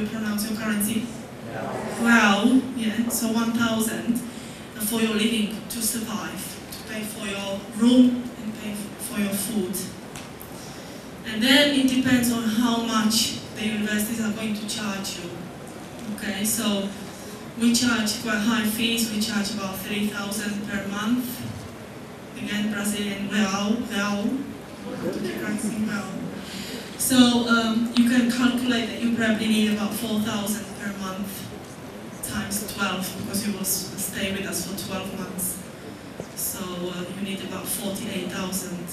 you pronounce your currency? Well, yeah, so 1,000 for your living to survive, to pay for your room and pay for your food. And then it depends on how much the universities are going to charge you. Okay, so we charge quite high fees. We charge about 3,000 per month. Again, Brazilian real. So you can calculate that you probably need about 4,000 per month times 12, because you will stay with us for 12 months. So you need about 48,000.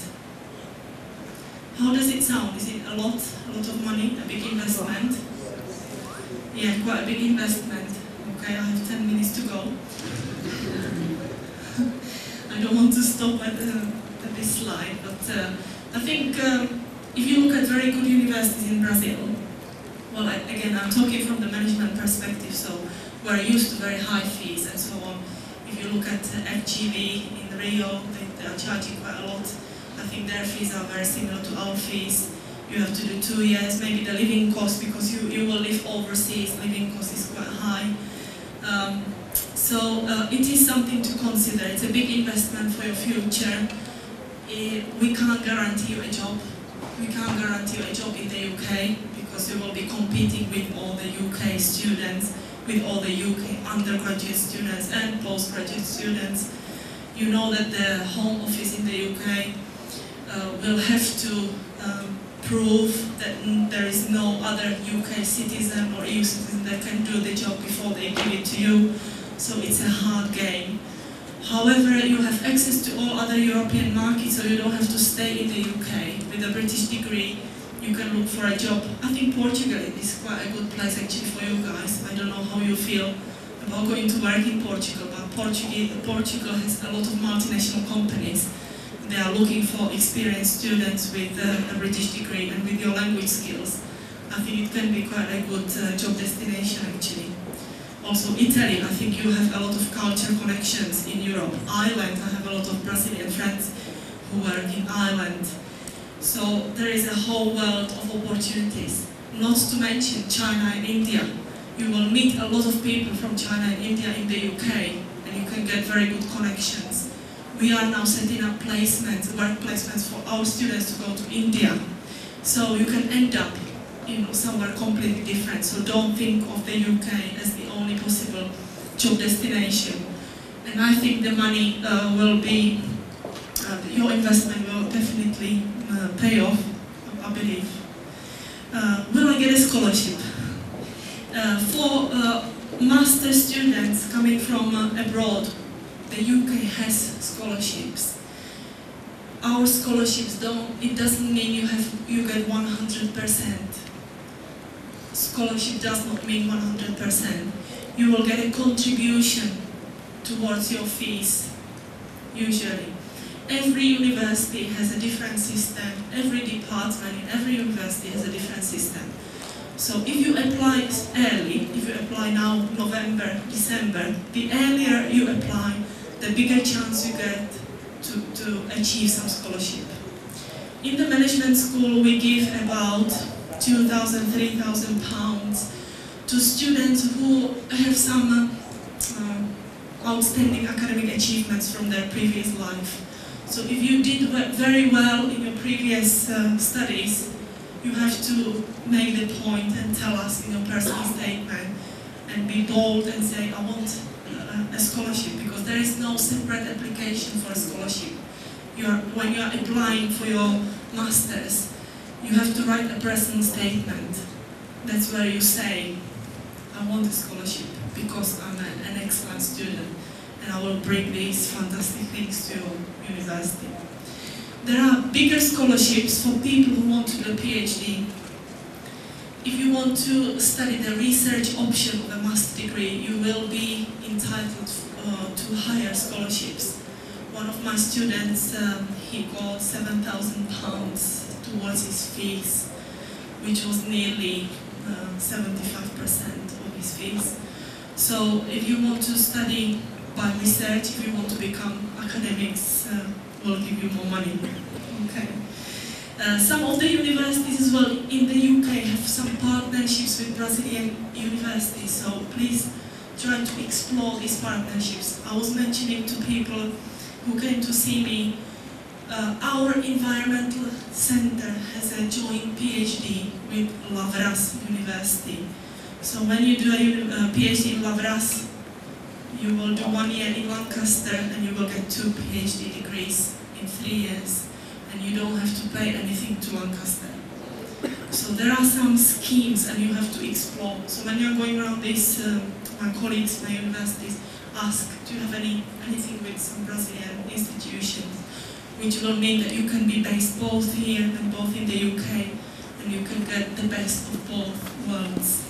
How does it sound? Is it a lot of money, a big investment? Yeah, quite a big investment. Okay, I have 10 minutes to go. I don't want to stop at this slide, but I think if you look at very good universities in Brazil, well, again, I'm talking from the management perspective, so we're used to very high fees and so on. If you look at FGV in Rio, they are charging quite a lot. I think their fees are very similar to our fees. You have to do 2 years, maybe the living cost, because you will live overseas, living cost is quite high. So it is something to consider. It's a big investment for your future. We can't guarantee you a job. We can't guarantee you a job in the UK, because you will be competing with all the UK students, with all the UK undergraduate students and postgraduate students. You know that the Home Office in the UK will have to prove that there is no other UK citizen or EU citizen that can do the job before they give it to you. So it's a hard game. However, you have access to all other European markets, so you don't have to stay in the UK. With a British degree, you can look for a job. I think Portugal is quite a good place actually for you guys. I don't know how you feel about going to work in Portugal, but Portugal has a lot of multinational companies. They are looking for experienced students with a British degree and with your language skills. I think it can be quite a good job destination actually. Also Italy, I think you have a lot of culture connections in Europe. Ireland, I have a lot of Brazilian friends who work in Ireland. So there is a whole world of opportunities. Not to mention China and India. You will meet a lot of people from China and India in the UK, and you can get very good connections. We are now setting up placements, work placements for our students to go to India. So you can end up somewhere completely different. So don't think of the UK as the only possible job destination. And I think the money will be, your investment will definitely pay off, I believe. Will I get a scholarship? For master students coming from abroad, the UK has scholarships. Our scholarships it doesn't mean you get 100%. Scholarship does not mean 100%. You will get a contribution towards your fees, usually. Every university has a different system. Every department in every university has a different system. So if you apply early, if you apply now, November, December, the earlier you apply, the bigger chance you get to achieve some scholarship. In the management school, we give about £2,000, £3,000 to students who have some outstanding academic achievements from their previous life. So if you did very well in your previous studies, you have to make the point and tell us in your personal statement and be bold and say, I want a scholarship, because there is no separate application for a scholarship. When you are applying for your master's, you have to write a personal statement. That's where you say, I want a scholarship because I'm an excellent student and I will bring these fantastic things to your university. There are bigger scholarships for people who want to do a PhD. If you want to study the research option of a master's degree, you will be entitled to higher scholarships. One of my students, he got £7,000 towards his fees, which was nearly 75% of his fees. So if you want to study by research, if you want to become academics, we'll give you more money. Okay. Some of the universities as well in the UK have some partnerships with Brazilian universities, so please try to explore these partnerships. I was mentioning to people who came to see me, our environmental center has a joint PhD with Lavras University. So when you do a PhD in Lavras, you will do 1 year in Lancaster and you will get 2 PhD degrees in 3 years. And you don't have to pay anything to Lancaster. So there are some schemes and you have to explore. So when you're going around this, my colleagues, my universities, ask, do you have anything with some Brazilian institutions? Which will mean that you can be based both here and both in the UK, and you can get the best of both worlds.